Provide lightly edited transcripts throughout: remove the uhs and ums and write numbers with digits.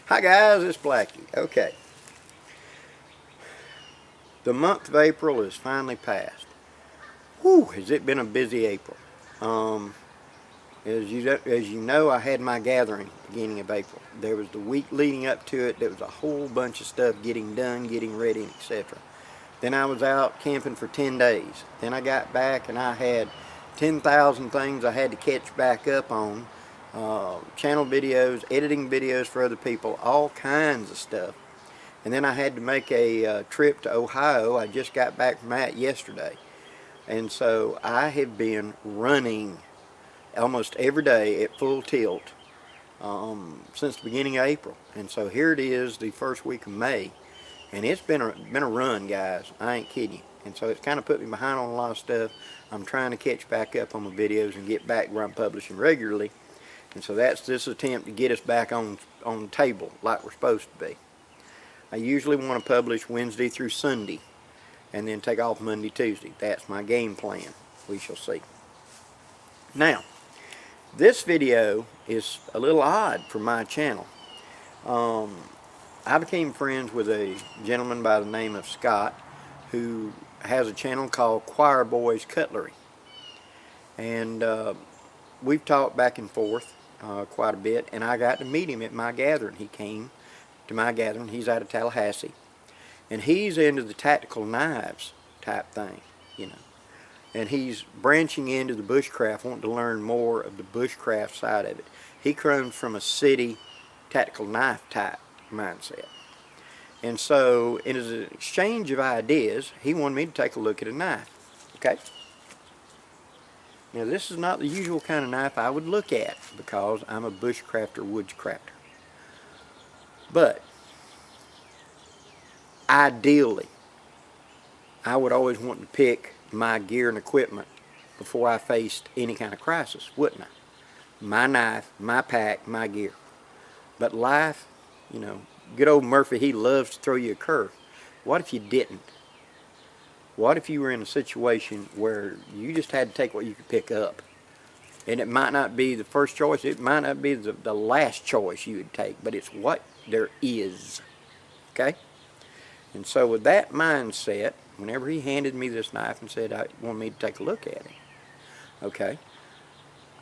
Hi guys, it's Blackie. Okay. The month of April is finally passed. Whew, has it been a busy April. As you know, I had my gathering beginning of April. There was the week leading up to it. There was a whole bunch of stuff getting done, getting ready, etc. Then I was out camping for 10 days. Then I got back and I had 10,000 things I had to catch back up on. Channel videos, editing videos for other people, all kinds of stuff. And then I had to make a trip to Ohio. I just got back from that yesterday. And so I have been running almost every day at full tilt since the beginning of April. And so here it is, the first week of May. And it's been a run, guys. I ain't kidding you. And so it's kind of put me behind on a lot of stuff. I'm trying to catch back up on my videos and get back where I'm publishing regularly. And so that's this attempt to get us back on the table like we're supposed to be. I usually want to publish Wednesday through Sunday and then take off Monday, Tuesday. That's my game plan. We shall see. Now, this video is a little odd for my channel. I became friends with a gentleman by the name of Scott who has a channel called CHOIRBOYZCUTLEry. And we've talked back and forth quite a bit, and I got to meet him at my gathering. He came to my gathering. He's out of Tallahassee, and he's into the tactical knives type thing, you know, and he's branching into the bushcraft, wanting to learn more of the bushcraft side of it. He comes from a city tactical knife type mindset, and so in his exchange of ideas, he wanted me to take a look at a knife. Okay, now this is not the usual kind of knife I would look at because I'm a bushcrafter, woodscrafter. But ideally, I would always want to pick my gear and equipment before I faced any kind of crisis, wouldn't I? My knife, my pack, my gear. But life, you know, good old Murphy, he loves to throw you a curve. What if you didn't? What if you were in a situation where you just had to take what you could pick up? And it might not be the first choice, it might not be the last choice you would take, but it's what there is. Okay? And so with that mindset, whenever he handed me this knife and said I wanted me to take a look at it, okay,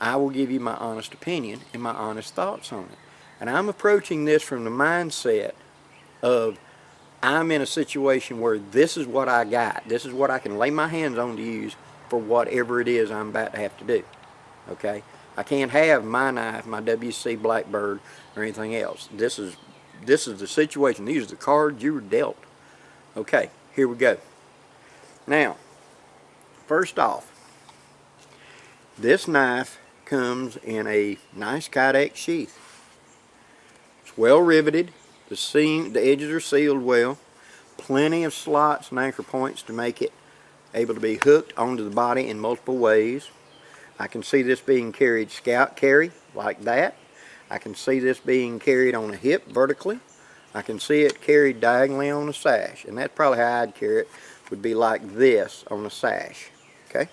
I will give you my honest opinion and my honest thoughts on it. And I'm approaching this from the mindset of I'm in a situation where this is what I got. This is what I can lay my hands on to use for whatever it is I'm about to have to do. Okay? I can't have my knife, my WC Blackbird, or anything else. This is the situation. These are the cards you were dealt. Okay, here we go. Now, first off, this knife comes in a nice Kydex sheath. It's well riveted. The edges are sealed well. Plenty of slots and anchor points to make it able to be hooked onto the body in multiple ways. I can see this being carried scout carry like that. I can see this being carried on a hip vertically. I can see it carried diagonally on a sash, and that's probably how I'd carry it, would be like this on a sash. Okay?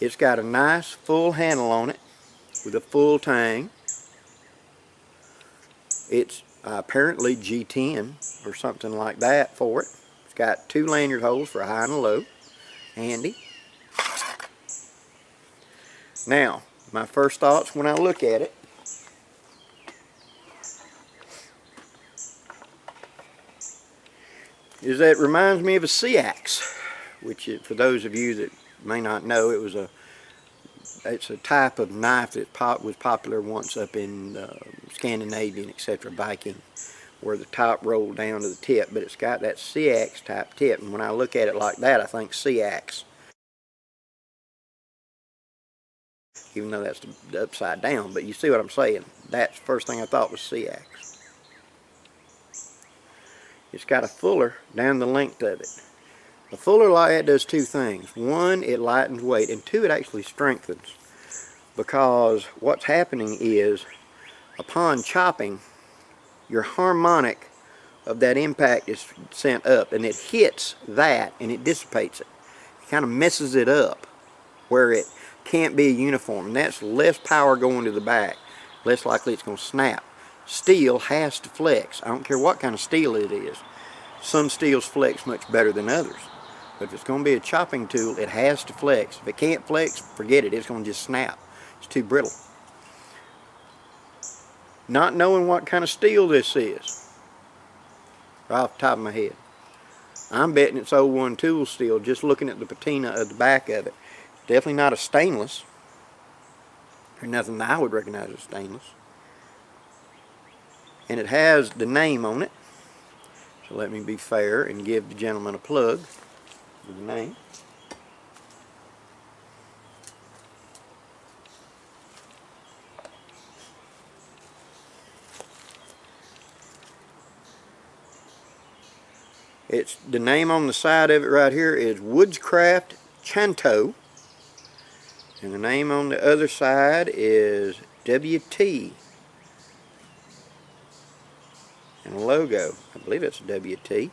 It's got a nice full handle on it with a full tang. It's apparently G10 or something like that for it. It's got 2 lanyard holes for a high and a low. Handy. Now, my first thoughts when I look at it is that it reminds me of a C-axe, which is, for those of you that may not know, it's a type of knife that was popular once up in Scandinavian, etc., Viking, where the top rolled down to the tip, but it's got that C-axe type tip, and when I look at it like that, I think C-axe. Even though that's the upside down, but you see what I'm saying. That's the first thing I thought was C-axe. It's got a fuller down the length of it. A fuller like that does 2 things. 1, it lightens weight, and 2, it actually strengthens. Because what's happening is, upon chopping, your harmonic of that impact is sent up, and it hits that, and it dissipates it. It kind of messes it up, where it can't be uniform, and that's less power going to the back, less likely it's going to snap. steel has to flex. I don't care what kind of steel it is. Some steels flex much better than others. But if it's going to be a chopping tool, it has to flex. If it can't flex, forget it. It's going to just snap. It's too brittle. Not knowing what kind of steel this is, right off the top of my head, I'm betting it's 01 tool steel, just looking at the patina of the back of it. Definitely not a stainless. There's nothing that I would recognize as stainless. And it has the name on it. So let me be fair and give the gentleman a plug for the name. It's the name on the side of it right here is WOODSCRAFT Chanto, and the name on the other side is WT, and the logo, I believe it's a WT,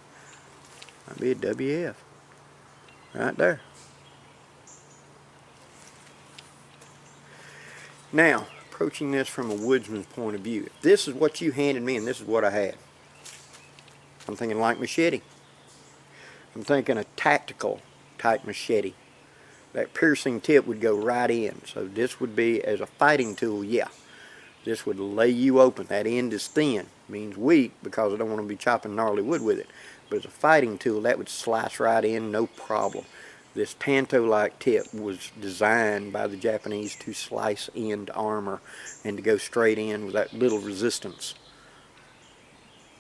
might be a WF right there. Now, approaching this from a woodsman's point of view, if this is what you handed me and this is what I had, I'm thinking like machete. I'm thinking a tactical type machete. That piercing tip would go right in. So this would be, as a fighting tool, yeah. This would lay you open. That end is thin. Means weak because I don't want to be chopping gnarly wood with it. But as a fighting tool, that would slice right in, no problem. This tanto-like tip was designed by the Japanese to slice into armor and to go straight in with that little resistance.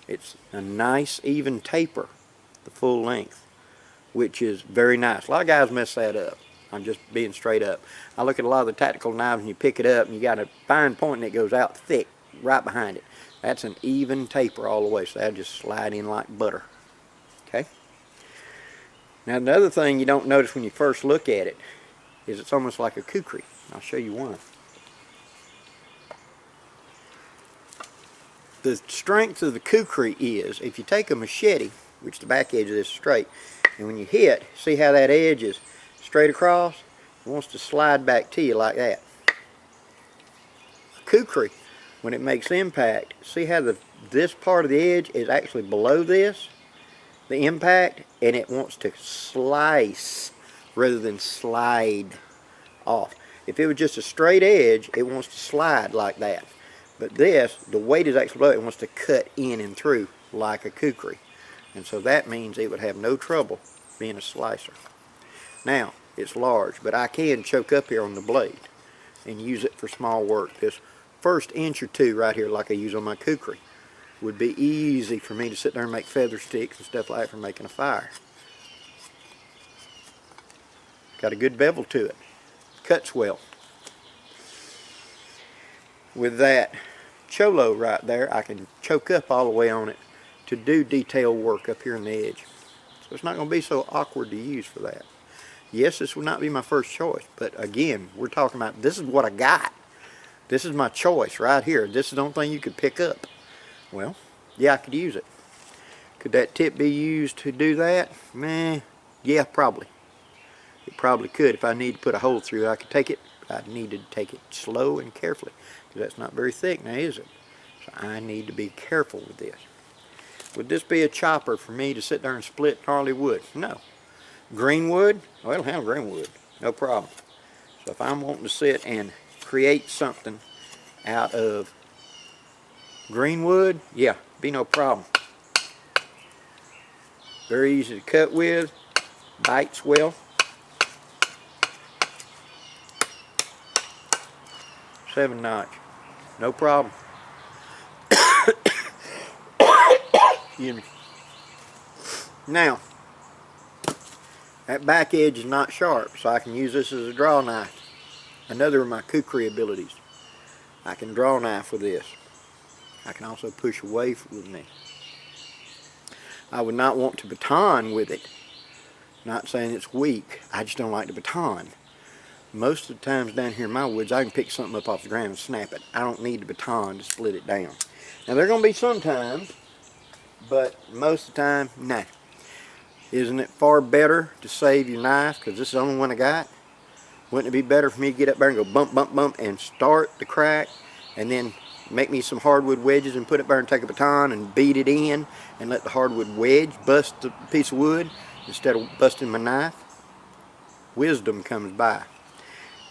It's a nice even taper, the full length, which is very nice. A lot of guys mess that up. I'm just being straight up. I look at a lot of the tactical knives and you pick it up and you got a fine point and it goes out thick right behind it. That's an even taper all the way, so that'll just slide in like butter. Okay? Now another thing you don't notice when you first look at it is it's almost like a kukri. I'll show you one. The strength of the kukri is if you take a machete, which the back edge of this is straight, and when you hit, see how that edge is straight across? It wants to slide back to you like that. A kukri, when it makes impact, see how this part of the edge is actually below this, the impact, and it wants to slice rather than slide off. If it was just a straight edge, it wants to slide like that. But this, the weight is actually below it, wants to cut in and through like a kukri. And so that means it would have no trouble being a slicer. Now, it's large, but I can choke up here on the blade and use it for small work. This first inch or two right here, like I use on my kukri, would be easy for me to sit there and make feather sticks and stuff like that for making a fire. Got a good bevel to it. Cuts well. With that cholo right there, I can choke up all the way on it to do detail work up here in the edge. So it's not going to be so awkward to use for that. Yes, this would not be my first choice, but again, we're talking about this is what I got. This is my choice right here. This is the only thing you could pick up. Well, yeah, I could use it. Could that tip be used to do that? Meh, yeah, probably. It probably could. If I need to put a hole through it, I could take it. But I need to take it slow and carefully, because that's not very thick now, is it? So I need to be careful with this. Would this be a chopper for me to sit there and split gnarly wood? No. Green wood? Oh, it'll handle green wood. No problem. So if I'm wanting to sit and create something out of green wood, yeah, be no problem. Very easy to cut with. Bites well. Seven notch. No problem. Excuse me. Now, that back edge is not sharp, so I can use this as a draw knife. Another of my kukri abilities. I can draw knife with this. I can also push away with me. I would not want to baton with it. Not saying it's weak, I just don't like to baton. Most of the times down here in my woods, I can pick something up off the ground and snap it. I don't need the baton to split it down. Now, there are going to be some times, but most of the time, nah. Isn't it far better to save your knife, because this is the only one I got? Wouldn't it be better for me to get up there and go bump, bump, bump, and start the crack, and then make me some hardwood wedges and put it there and take a baton and beat it in and let the hardwood wedge bust the piece of wood instead of busting my knife. Wisdom comes by.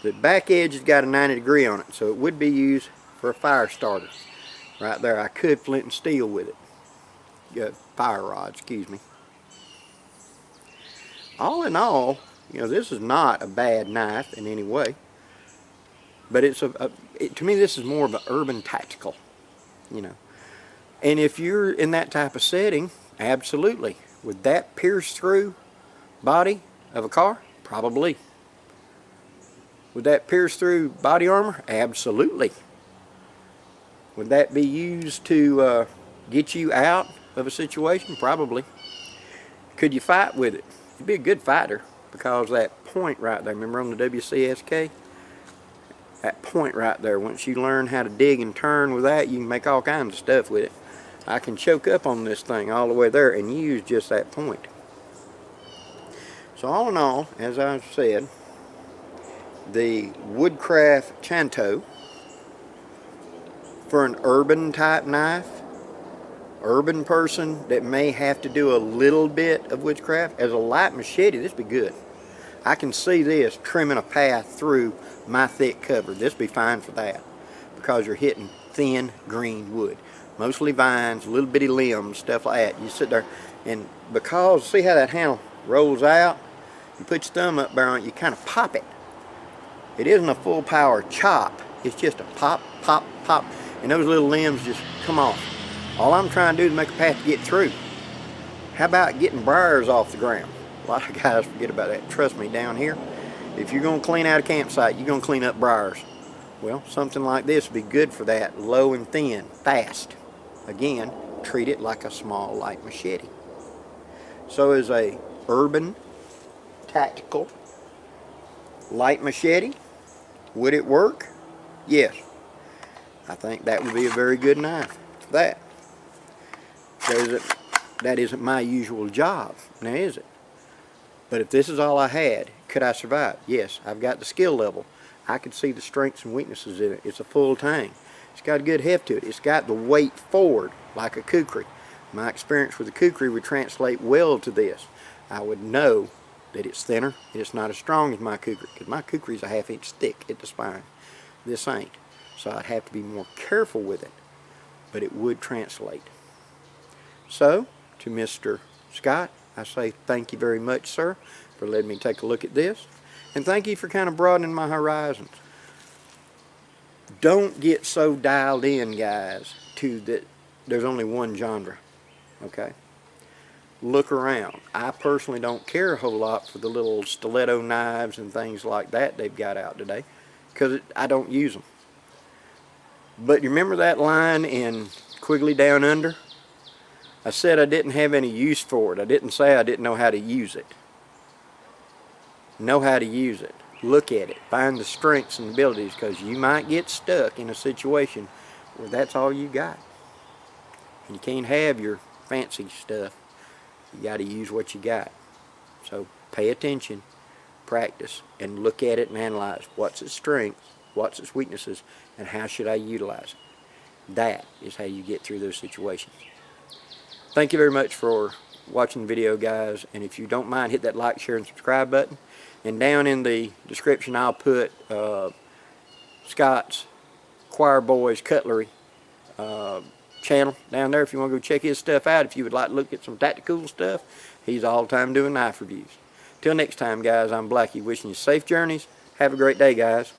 The back edge has got a 90-degree on it, so it would be used for a fire starter. Right there, I could flint and steel with it. Fire rod, excuse me. All in all, you know, this is not a bad knife in any way. But it's to me, this is more of an urban tactical, you know. And if you're in that type of setting, absolutely. Would that pierce through body of a car? Probably. Would that pierce through body armor? Absolutely. Would that be used to get you out of a situation? Probably. Could you fight with it? You'd be a good fighter, because that point right there, remember on the WCSK? That point right there, once you learn how to dig and turn with that, you can make all kinds of stuff with it. I can choke up on this thing all the way there and use just that point. So all in all, as I said, the WOODSCRAFT Chanto for an urban type knife, urban person that may have to do a little bit of woodcraft, as a light machete, this would be good. I can see this trimming a path through my thick cover. This would be fine for that, because you're hitting thin green wood. Mostly vines, little bitty limbs, stuff like that. You sit there, and because, see how that handle rolls out? You put your thumb up there on it, you kind of pop it. It isn't a full power chop. It's just a pop, pop, pop, and those little limbs just come off. All I'm trying to do is make a path to get through. How about getting briars off the ground? A lot of guys forget about that. Trust me, down here, if you're going to clean out a campsite, you're going to clean up briars. Well, something like this would be good for that, low and thin, fast. Again, treat it like a small light machete. So as a urban, tactical, light machete, would it work? Yes. I think that would be a very good knife for that. That isn't my usual job, now is it? But if this is all I had, could I survive? Yes, I've got the skill level. I could see the strengths and weaknesses in it. It's a full tang. It's got a good heft to it. It's got the weight forward like a kukri. My experience with the kukri would translate well to this. I would know that it's thinner and it's not as strong as my kukri, because my kukri is a 1/2 inch thick at the spine. This ain't. So I'd have to be more careful with it, but it would translate. So, to Mr. Scott, I say thank you very much, sir, for letting me take a look at this. And thank you for kind of broadening my horizons. Don't get so dialed in, guys, to that there's only one genre, okay? Look around. I personally don't care a whole lot for the little stiletto knives and things like that they've got out today, because I don't use them. But you remember that line in Quigley Down Under? I said I didn't have any use for it. I didn't say I didn't know how to use it. Know how to use it. Look at it. Find the strengths and abilities, because you might get stuck in a situation where that's all you got. And you can't have your fancy stuff. You got to use what you got. So pay attention, practice, and look at it and analyze. What's its strengths? What's its weaknesses? And how should I utilize it? That is how you get through those situations. Thank you very much for watching the video, guys, and if you don't mind, hit that like, share, and subscribe button. And down in the description, I'll put Scott's CHOIRBOYZ Cutlery channel down there if you want to go check his stuff out. If you would like to look at some tactical stuff, he's all the time doing knife reviews. Till next time, guys, I'm Blackie, wishing you safe journeys. Have a great day, guys.